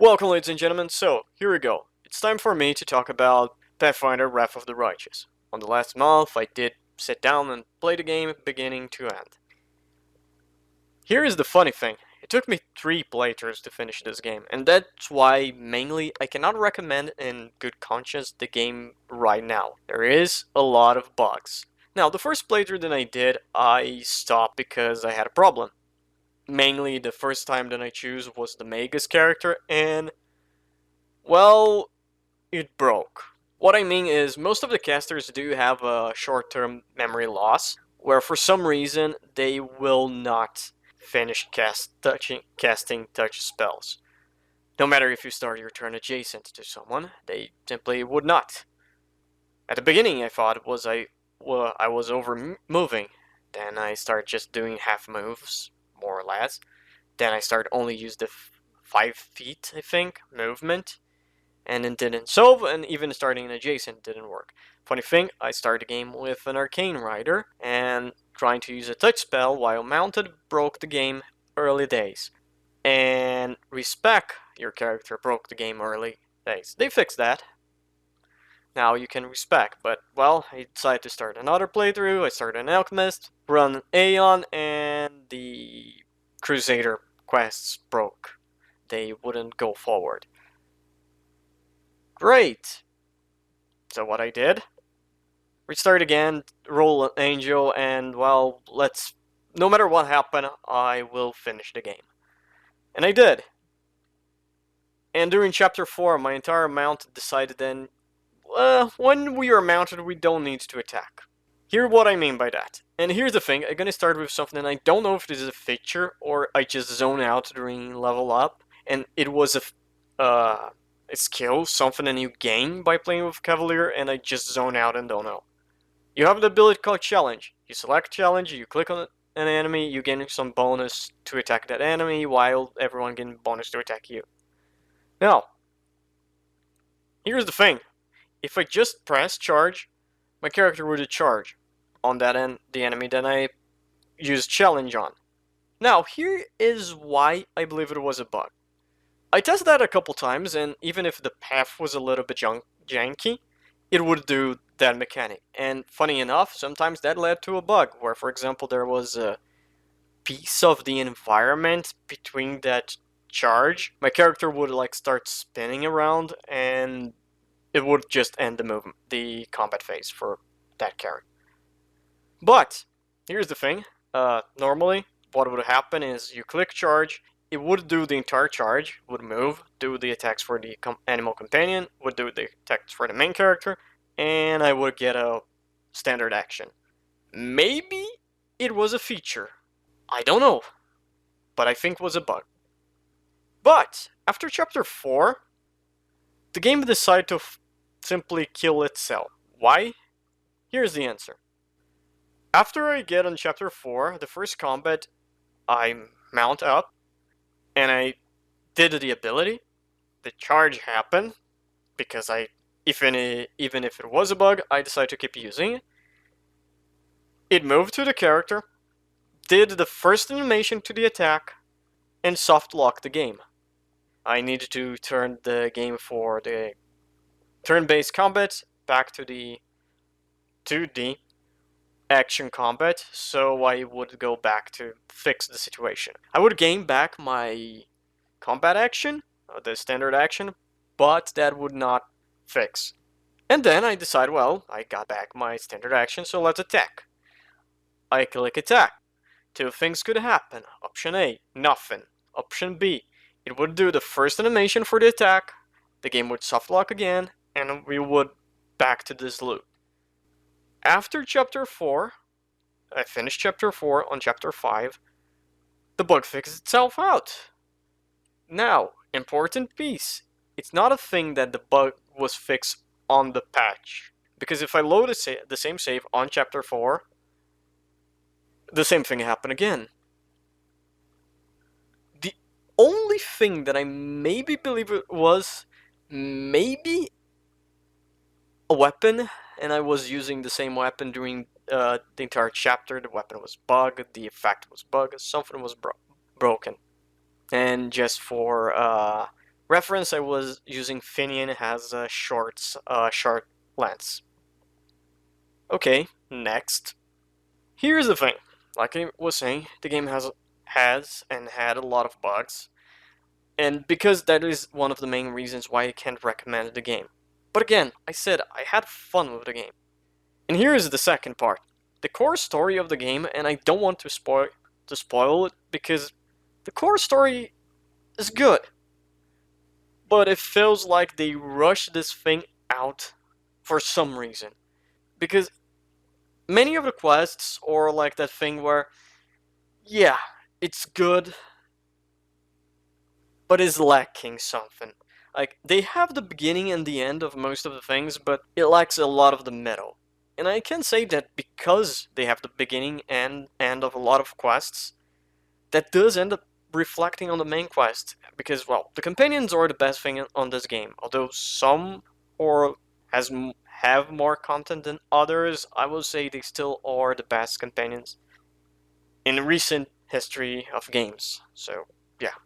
Welcome, ladies and gentlemen. So, here we go. It's time for me to talk about Pathfinder Wrath of the Righteous. On the last month, I did sit down and play the game beginning to end. Here is the funny thing. It took me 3 playthroughs to finish this game, and that's why, mainly, I cannot recommend in good conscience the game right now. There is a lot of bugs. Now, the first playthrough that I did, I stopped because I had a problem. Mainly, the first time that I chose was the Magus character, and well, it broke. What I mean is, most of the casters do have a short-term memory loss, where for some reason they will not finish casting touch spells. No matter if you start your turn adjacent to someone, they simply would not. At the beginning, I thought I was over moving. Then I start just doing half moves, more or less. Then I start only use the 5 feet, I think, movement, and it didn't. So, and even starting an adjacent didn't work. Funny thing, I started the game with an arcane rider, and trying to use a touch spell while mounted broke the game early days. And respec your character broke the game early days. They fixed that. Now you can respec, but well, I decided to start another playthrough. I started an alchemist, run Aeon, and the Crusader quests broke. They wouldn't go forward. Great! So what I did, restart again, roll an angel, and well, no matter what happened, I will finish the game. And I did. And during chapter 4, my entire mount decided then, when we are mounted, we don't need to attack. Here's what I mean by that. And here's the thing, I'm gonna start with something, and I don't know if this is a feature, or I just zone out during level up, and it was a skill, something that you gain by playing with Cavalier, and I just zone out and don't know. You have the ability called Challenge. You select Challenge, you click on an enemy, you gain some bonus to attack that enemy, while everyone getting bonus to attack you. Now, here's the thing. If I just press charge, my character would charge on the enemy that I used Challenge on. Now, here is why I believe it was a bug. I tested that a couple times, and even if the path was a little bit janky, it would do that mechanic. And funny enough, sometimes that led to a bug, where for example there was a piece of the environment between that charge. My character would like start spinning around, and it would just end the combat phase for that character. But, here's the thing, normally what would happen is you click charge, it would do the entire charge, would move, do the attacks for the animal companion, would do the attacks for the main character, and I would get a standard action. Maybe it was a feature. I don't know. But I think it was a bug. But, after chapter 4, the game decided to simply kill itself. Why? Here's the answer. After I get on chapter 4, the first combat, I mount up, and I did the ability. The charge happened, because even if it was a bug, I decided to keep using it. It moved to the character, did the first animation to the attack, and soft locked the game. I needed to turn the game for the turn-based combat back to the 2D action combat, so I would go back to fix the situation. I would gain back my combat action, the standard action, but that would not fix. And then I decide, well, I got back my standard action, so let's attack. I click attack. 2 things could happen. Option A, nothing. Option B, it would do the first animation for the attack, the game would softlock again, and we would back to this loop. After chapter 4, I finished chapter 4 on chapter 5, the bug fixed itself out. Now, important piece, it's not a thing that the bug was fixed on the patch. Because if I load the same save on chapter 4, the same thing happened again. The only thing that I maybe believe it was maybe a weapon, and I was using the same weapon during the entire chapter. The weapon was bugged, the effect was bugged, something was broken. And just for Reference, I was using Finian has a short lens. Okay, next. Here's the thing. Like I was saying, the game has and had a lot of bugs, and because that is one of the main reasons why I can't recommend the game. But again, I said I had fun with the game. And here is the second part. The core story of the game, and I don't want to spoil it because the core story is good. But it feels like they rushed this thing out for some reason. Because many of the quests are like that thing where, yeah, it's good, but is lacking something. Like, they have the beginning and the end of most of the things, but it lacks a lot of the middle. And I can say that because they have the beginning and end of a lot of quests, that does end up reflecting on the main quest. Because, well, the companions are the best thing on this game. Although some or has have more content than others, I will say they still are the best companions in recent history of games. So, yeah.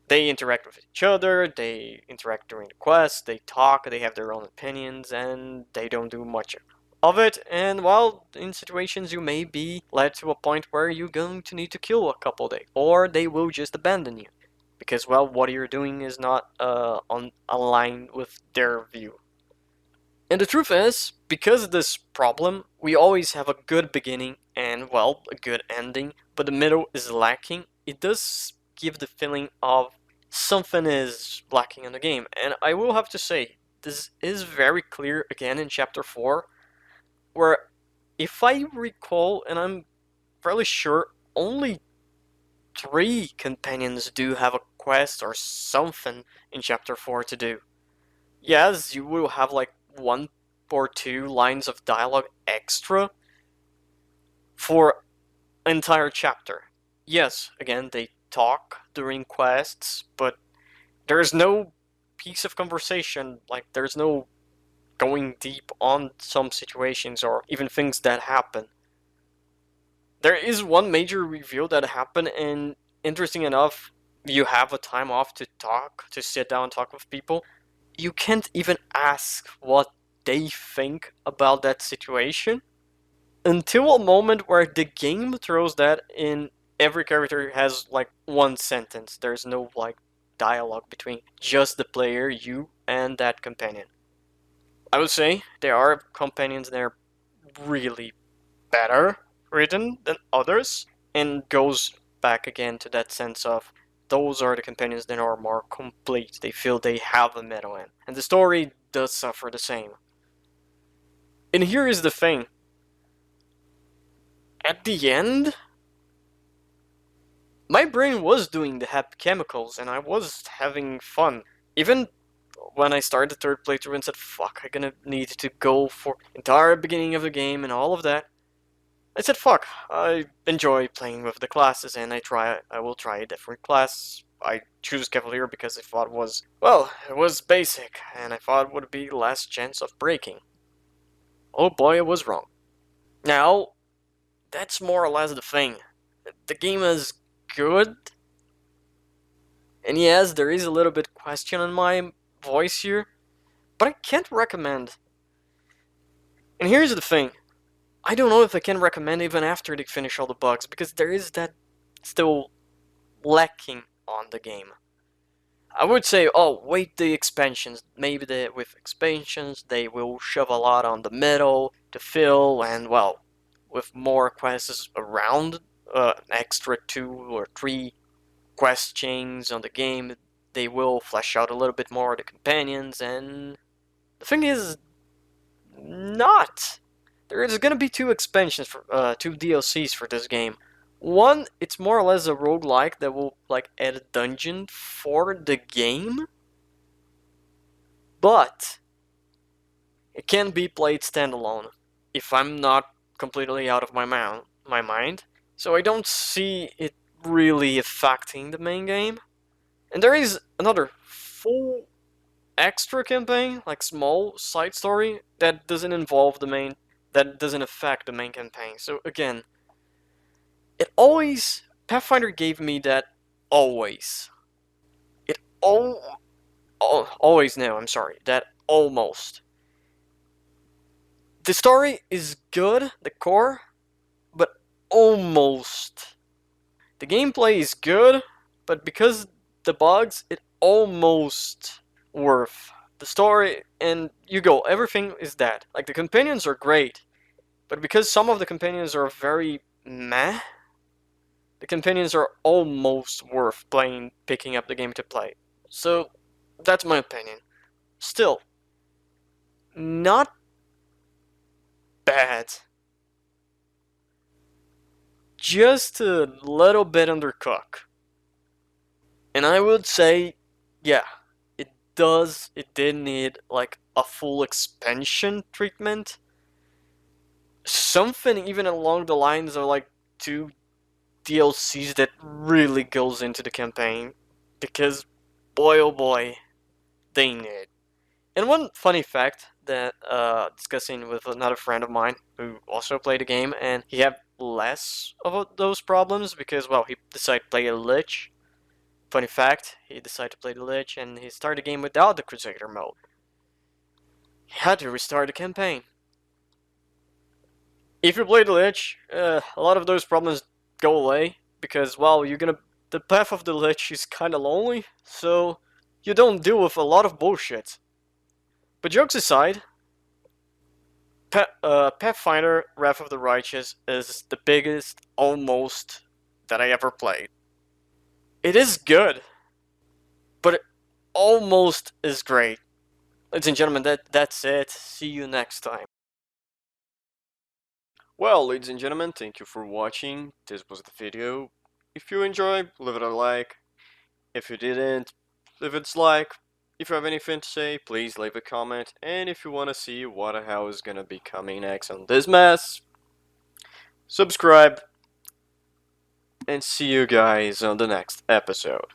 They interact with each other, they interact during the quest, they talk, they have their own opinions, and they don't do much of it. And while in situations you may be led to a point where you're going to need to kill a couple days, or they will just abandon you. Because, well, what you're doing is not aligned with their view. And the truth is, because of this problem, we always have a good beginning and, well, a good ending, but the middle is lacking. It does give the feeling of something is lacking in the game. And I will have to say, this is very clear again in Chapter 4, where, if I recall, and I'm fairly sure, only 3 companions do have a quest or something in Chapter 4 to do. Yes, you will have like 1 or 2 lines of dialogue extra for an entire chapter. Yes, again, they talk during quests, but there's no piece of conversation, like there's no going deep on some situations or even things that happen. There is one major reveal that happened, and interesting enough, you have a time off to talk, to sit down and talk with people. You can't even ask what they think about that situation until a moment where the game throws that in. Every character has like one sentence. There's no like dialogue between just the player, you, and that companion. I would say there are companions that are really better written than others, and goes back again to that sense of those are the companions that are more complete. They feel they have a middle end. And the story does suffer the same. And here is the thing. At the end, my brain was doing the happy chemicals and I was having fun. Even when I started the third playthrough and said, fuck, I'm gonna need to go for entire beginning of the game and all of that, I said, fuck, I enjoy playing with the classes and I will try a different class. I choose Cavalier because I thought it was basic and I thought it would be less chance of breaking. Oh boy, I was wrong. Now, that's more or less the thing. The game is good, and yes, there is a little bit question in my voice here, but I can't recommend. And here's the thing. I don't know if I can recommend even after they finish all the bugs, because there is that still lacking on the game. I would say, oh, wait the expansions. Maybe with expansions they will shove a lot on the middle to fill, and well, with more quests around, an extra 2 or 3 quest chains on the game, they will flesh out a little bit more the companions, and the thing is, not. There is gonna be 2 expansions for 2 DLCs for this game. One, it's more or less a roguelike that will like add a dungeon for the game, but it can be played standalone if I'm not completely out of my mind. So I don't see it really affecting the main game. And there is another full extra campaign, like small side story, that doesn't involve the main, that doesn't affect the main campaign. So again, it always, Pathfinder gave me that always. It always no, I'm sorry, that almost. The story is good, the core, but almost. The gameplay is good, but because the bugs, it almost worth. The story and you go, everything is that. Like the companions are great, but because some of the companions are very meh, the companions are almost worth picking up the game to play. So that's my opinion. Still, not bad. Just a little bit undercooked. And I would say, yeah, it did need like a full expansion treatment. Something even along the lines of like two DLCs that really goes into the campaign. Because boy oh boy, they need. And one funny fact that discussing with another friend of mine who also played the game, and he had less of those problems because, well, he decided to play a Lich. Funny fact, he decided to play the Lich and he started the game without the Crusader mode. He had to restart the campaign. If you play the Lich, a lot of those problems go away because, well, the path of the Lich is kinda lonely, so you don't deal with a lot of bullshit. But jokes aside, Pathfinder Wrath of the Righteous is the biggest almost that I ever played. It is good, but it almost is great. Ladies and gentlemen, that's it. See you next time. Well, ladies and gentlemen, thank you for watching. This was the video. If you enjoyed, leave it a like. If you didn't, leave a dislike. If you have anything to say, please leave a comment. And if you want to see what the hell is gonna be coming next on this mess, subscribe. And see you guys on the next episode.